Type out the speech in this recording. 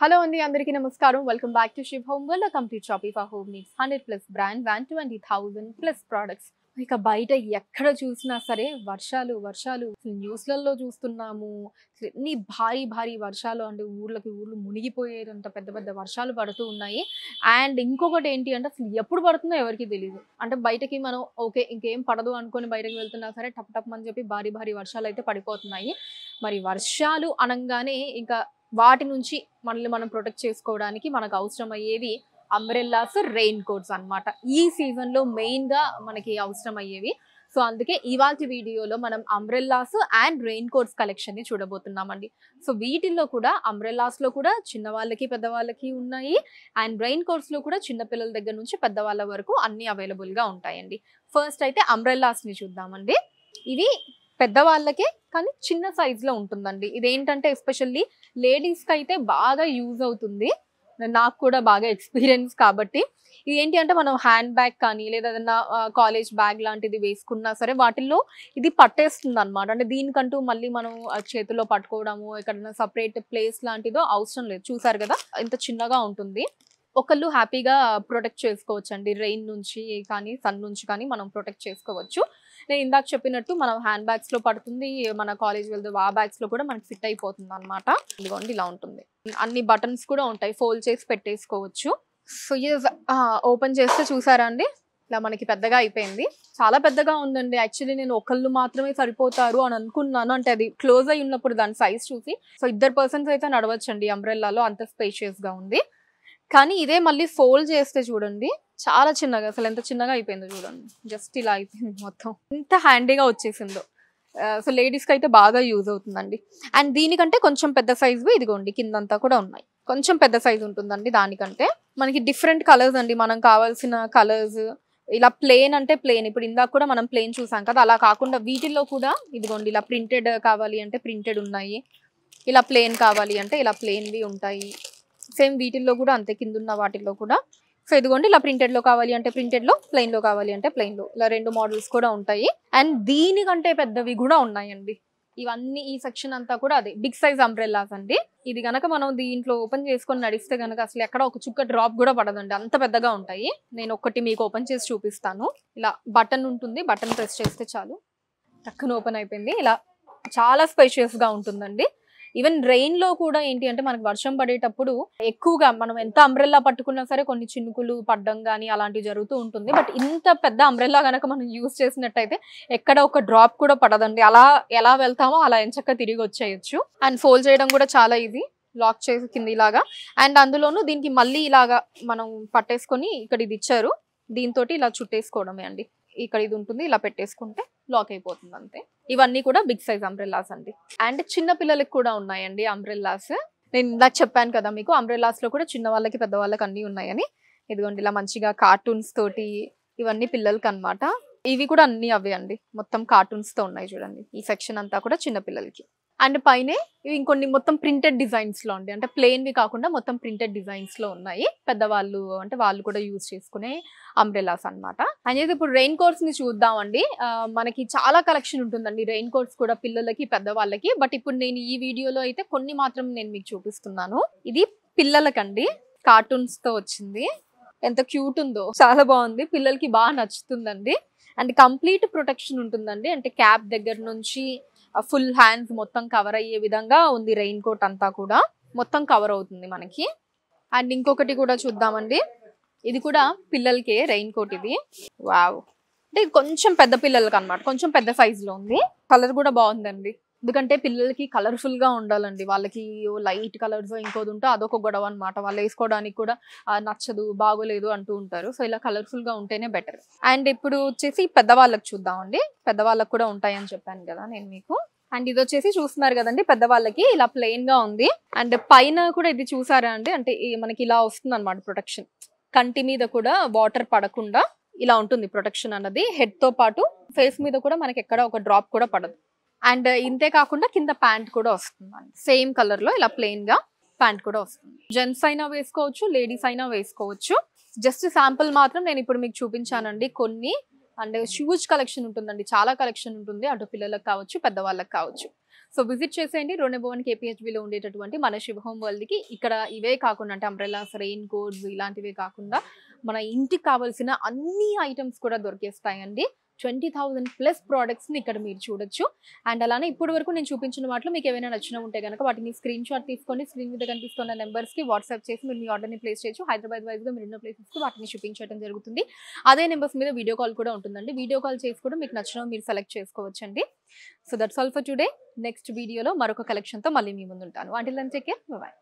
Hello అండి అందరికీ నమస్కారం welcome back to Shiv home వల్ల complete shopping for home needs 100+ brands and 20,000+ products. ఇక బయట ఎక్కడ చూసినా సరే వర్షాలు న్యూస్లలో చూస్తున్నాము. ఎన్ని భారీ వర్షాలు అంటే ఊర్లు మునిగిపోయేంత పెద్ద పెద్ద వర్షాలు పడుతూ ఉన్నాయి. అండ్ ఇంకొకటి ఏంటి అంటే అసలు ఎప్పుడు పడుతుందో ఎవరికి తెలియదు. అంటే బయటకి మనం ఓకే ఇంకేం పడదు అనుకొని బయటకు వెళ్తున్నా సరే టప్ అని చెప్పి భారీ వర్షాలు అయితే పడిపోతున్నాయి. మరి వర్షాలు అనంగానే ఇంకా వాటి నుంచి మనల్ని మనం ప్రొటెక్ట్ చేసుకోవడానికి మనకు అవసరం అయ్యేవి అంబ్రెల్లాస్, రెయిన్ కోట్స్ అన్నమాట. ఈ సీజన్ లో మెయిన్ గా మనకి అవసరం అయ్యేవి. సో అందుకే ఇవాల్టి వీడియోలో మనం umbrellas and rain coats collection ని చూడబోతున్నామండి. సో వీటిల్లో కూడా అంబ్రెల్లాస్ లో కూడా చిన్న వాళ్ళకి పెద్దవాళ్ళకి ఉన్నాయి. అండ్ రెయిన్ కోట్స్ లో కూడా చిన్న పిల్లల దగ్గర నుంచి పెద్దవాళ్ళ వరకు అన్ని అవైలబుల్ గా ఉంటాయండి. ఫస్ట్ అయితే అంబ్రెల్లాస్ ని చూద్దామండి. ఇవి పెద్దవాళ్ళకే కానీ చిన్న సైజ్ లో ఉంటుందండి. ఇదేంటంటే ఎస్పెషల్లీ లేడీస్ కి అయితే బాగా యూజ్ అవుతుంది. నాకు కూడా బాగా ఎక్స్పీరియన్స్ కాబట్టి. ఇది ఏంటి అంటే మనం హ్యాండ్ బ్యాగ్ కానీ లేదా ఏదైనా కాలేజ్ బ్యాగ్ లాంటిది వేసుకున్నా సరే వాటిల్లో ఇది పట్టేస్తుంది అనమాట. అంటే దీనికంటూ మళ్ళీ మనం చేతిలో పట్టుకోవడము ఎక్కడైనా సపరేట్ ప్లేస్ లాంటిదో అవసరం లేదు. చూసారు కదా ఇంత చిన్నగా ఉంటుంది. ఒకళ్ళు హ్యాపీగా ప్రొటెక్ట్ చేసుకోవచ్చు అండి. రెయిన్ నుంచి కానీ సన్ నుంచి కానీ మనం ప్రొటెక్ట్ చేసుకోవచ్చు. నేను ఇందాక చెప్పినట్టు మనం హ్యాండ్ బ్యాగ్స్ లో పడుతుంది, మన కాలేజ్ వెళ్తే ఆ బ్యాగ్స్ లో కూడా మనకి ఫిట్ అయిపోతుంది అనమాట. ఇదిగోండి ఇలా ఉంటుంది. అన్ని బటన్స్ కూడా ఉంటాయి, ఫోల్డ్ చేసి పెట్టేసుకోవచ్చు. సో ఓపెన్ చేస్తే చూసారా అండి ఇలా మనకి పెద్దగా అయిపోయింది. చాలా పెద్దగా ఉందండి. యాక్చువల్లీ నేను ఒకళ్ళు మాత్రమే సరిపోతారు అని అనుకున్నాను. అంటే అది క్లోజ్ అయి ఉన్నప్పుడు దాని సైజ్ చూసి సో 2 పర్సన్స్ అయితే నడవచ్చండి అంబ్రెల్లాలో, అంత స్పేషియస్ గా ఉంది. కానీ ఇదే మళ్ళీ ఫోల్డ్ చేస్తే చూడండి చాలా చిన్నగా, అసలు ఎంత చిన్నగా అయిపోయిందో చూడండి. జస్ట్ ఇలా అయిపోయింది మొత్తం, ఎంత హ్యాండీగా వచ్చేసిందో. సో లేడీస్కి అయితే బాగా యూజ్ అవుతుందండి. అండ్ దీనికంటే కొంచెం పెద్ద సైజు ఇదిగోండి కిందంతా కూడా ఉన్నాయి. కొంచెం పెద్ద సైజు ఉంటుందండి దానికంటే. మనకి డిఫరెంట్ కలర్స్ అండి, మనం కావాల్సిన కలర్స్. ఇలా ప్లేన్ అంటే ప్లేన్, ఇప్పుడు ఇందాక కూడా మనం ప్లేన్ చూసాం కదా, అలా కాకుండా వీటిల్లో కూడా ఇదిగోండి ఇలా ప్రింటెడ్ కావాలి అంటే ప్రింటెడ్ ఉన్నాయి, ఇలా ప్లేన్ కావాలి అంటే ఇలా ప్లేన్వి ఉంటాయి. సేమ్ వీటిల్లో కూడా అంతే, కింద ఉన్న వాటిల్లో కూడా. సో ఇదిగోండి ఇలా ప్రింటెడ్ లో కావాలి అంటే ప్రింటెడ్ లో, ప్లెయిన్ లో కావాలి అంటే ప్లెయిన్ లో, ఇలా 2 మోడల్స్ కూడా ఉంటాయి. అండ్ దీనికంటే పెద్దవి కూడా ఉన్నాయండి. ఇవన్నీ ఈ సెక్షన్ అంతా కూడా అదే బిగ్ సైజ్ అంబ్రెల్లాస్ అండి. ఇది గనక మనం దీంట్లో ఓపెన్ చేసుకొని నడిస్తే గనక అసలు ఎక్కడ ఒక చుక్క డ్రాప్ కూడా పడదండి, అంత పెద్దగా ఉంటాయి. నేను ఒకటి మీకు ఓపెన్ చేసి చూపిస్తాను. ఇలా బటన్ ఉంటుంది, బటన్ ప్రెస్ చేస్తే చాలు టక్కున ఓపెన్ అయిపోయింది. ఇలా చాలా స్పేషియస్ గా ఉంటుందండి. ఈవెన్ రెయిన్ లో కూడా ఏంటి అంటే మనకు వర్షం పడేటప్పుడు ఎక్కువగా మనం ఎంత అంబ్రెల్లా పట్టుకున్నా సరే కొన్ని చినుకులు పడ్డం కానీ అలాంటివి జరుగుతూ ఉంటుంది. బట్ ఇంత పెద్ద అంబ్రెల్లా కనుక మనం యూజ్ చేసినట్టయితే ఎక్కడ ఒక డ్రాప్ కూడా పడదండి. అలా ఎలా వెళ్తామో అలా ఎంచక్క తిరిగి వచ్చేయచ్చు. అండ్ ఫోల్డ్ చేయడం కూడా చాలా ఈజీ, లాక్ చేసి కింద ఇలాగా. అండ్ అందులోనూ దీనికి మళ్ళీ ఇలాగా మనం పట్టేసుకొని ఇక్కడ ఇది ఇచ్చారు, దీంతో ఇలా చుట్టేసుకోవడమే అండి. ఇక్కడ ఇది ఉంటుంది, ఇలా పెట్టేసుకుంటే లాక్ అయిపోతుంది అంతే. ఇవన్నీ కూడా బిగ్ సైజ్ అంబ్రెల్లాస్ అండి. అండ్ చిన్న పిల్లలకి కూడా ఉన్నాయండి అంబ్రెల్లాస్. నేను ఇందాక చెప్పాను కదా మీకు అంబ్రెల్లాస్ లో కూడా చిన్న వాళ్ళకి పెద్దవాళ్ళకి అన్ని ఉన్నాయని. ఇదిగోండి ఇలా మంచిగా కార్టూన్స్ తోటి, ఇవన్నీ పిల్లలకి అన్నమాట. ఇవి కూడా అన్ని అవే అండి, మొత్తం కార్టూన్స్ తో ఉన్నాయి చూడండి. ఈ సెక్షన్ అంతా కూడా చిన్న పిల్లలకి. అండ్ పైనే ఇవి ఇంకొన్ని మొత్తం ప్రింటెడ్ డిజైన్స్ లో అండి, అంటే ప్లెయిన్వి కాకుండా మొత్తం ప్రింటెడ్ డిజైన్స్ లో ఉన్నాయి. పెద్దవాళ్ళు అంటే వాళ్ళు కూడా యూజ్ చేసుకునే అంబ్రెల్లాస్ అన్నమాట. అనేది ఇప్పుడు రెయిన్ కోట్స్ ని చూద్దామండి. మనకి చాలా కలెక్షన్ ఉంటుందండి రెయిన్ కోట్స్ కూడా పిల్లలకి పెద్దవాళ్ళకి. బట్ ఇప్పుడు నేను ఈ వీడియోలో అయితే కొన్ని మాత్రం నేను మీకు చూపిస్తున్నాను. ఇది పిల్లలకండి, కార్టూన్స్ తో వచ్చింది. ఎంత క్యూట్ ఉందో, చాలా బాగుంది, పిల్లలకి బాగా నచ్చుతుందండి. అండ్ కంప్లీట్ ప్రొటెక్షన్ ఉంటుందండి, అంటే క్యాప్ దగ్గర నుంచి ఫుల్ హ్యాండ్స్ మొత్తం కవర్ అయ్యే విధంగా ఉంది. రెయిన్ కోట్ అంతా కూడా మొత్తం కవర్ అవుతుంది మనకి. అండ్ ఇంకొకటి కూడా చూద్దామండి. ఇది కూడా పిల్లలకే రెయిన్ కోట్ ఇది. వావ్, అంటే ఇది కొంచెం పెద్ద పిల్లలకి అన్నమాట, కొంచెం పెద్ద సైజ్ లో ఉంది. కలర్ కూడా బాగుందండి, ఎందుకంటే పిల్లలకి కలర్ఫుల్ గా ఉండాలండి. వాళ్ళకి లైట్ కలర్స్ ఇంకోది ఉంటే అదొక గొడవ అనమాట. వాళ్ళు వేసుకోవడానికి కూడా నచ్చదు, బాగోలేదు అంటూ ఉంటారు. సో ఇలా కలర్ఫుల్ గా ఉంటేనే బెటర్. అండ్ ఇప్పుడు వచ్చేసి పెద్దవాళ్ళకి చూద్దామండి. పెద్దవాళ్ళకి కూడా ఉంటాయని చెప్పాను కదా నేను మీకు. అండ్ ఇది వచ్చేసి చూస్తున్నారు కదండి, పెద్దవాళ్ళకి ఇలా ప్లెయిన్ గా ఉంది. అండ్ పైన కూడా ఇది చూసారా అండి, అంటే మనకి ఇలా వస్తుంది అనమాట ప్రొటెక్షన్. కంటి మీద కూడా వాటర్ పడకుండా ఇలా ఉంటుంది ప్రొటెక్షన్ అన్నది. హెడ్ తో పాటు ఫేస్ మీద కూడా మనకి ఎక్కడ ఒక డ్రాప్ కూడా పడదు. అండ్ ఇంతే కాకుండా కింద ప్యాంట్ కూడా వస్తుంది, సేమ్ కలర్ లో ఇలా ప్లెయిన్ గా ప్యాంట్ కూడా వస్తుంది. జెంట్స్ అయినా వేసుకోవచ్చు, లేడీస్ అయినా వేసుకోవచ్చు. జస్ట్ శాంపుల్ మాత్రం నేను ఇప్పుడు మీకు చూపించానండి కొన్ని. అండ్ హ్యూజ్ కలెక్షన్ ఉంటుందండి, చాలా కలెక్షన్ ఉంటుంది, అటు పిల్లలకు కావచ్చు పెద్దవాళ్ళకి కావచ్చు. సో విజిట్ చేసేయండి. రోడ్ నెంబర్ 1 కేపీహెచ్బీలో ఉండేటటువంటి మన శుభ హోమ్ వరల్డ్‌కి. ఇక్కడ ఇవే కాకుండా అంటే అంబ్రెల్లాస్, రెయిన్ కోట్స్ ఇలాంటివే కాకుండా మన ఇంటికి కావాల్సిన అన్ని ఐటెమ్స్ కూడా దొరికేస్తాయండి. 20,000 ప్లస్ ప్రొడక్ట్స్‌ని ఇక్కడ మీరు చూడొచ్చు. అండ్ అలానే ఇప్పటి వరకు నేను చూపించిన వాటిలో మీకు ఏవైనా నచ్చినవి ఉంటే గనక వాటిని స్క్రీన్ షాట్ తీసుకొని స్క్రీన్ మీద కనిపిస్తున్న నెంబర్స్‌కి వాట్సాప్ చేసి మీరు మీ ఆర్డర్‌ని ప్లేస్ చేయొచ్చు. హైదరాబాద్ వైస్‌గా మీరున్న ప్లేసెస్‌కి వాటిని షిప్పింగ్ చేయడం జరుగుతుంది. అదే నెంబర్స్ మీద వీడియో కాల్ కూడా ఉంటుందండి. వీడియో కాల్ చేసి కూడా మీకు నచ్చినవి మీరు సెలెక్ట్ చేసుకోవచ్చండి. So that's all for today. Next వీడియోలో మరొక కలెక్షన్‌తో మళ్ళీ మీ ముందుంటాను. Until then take care. Bye by.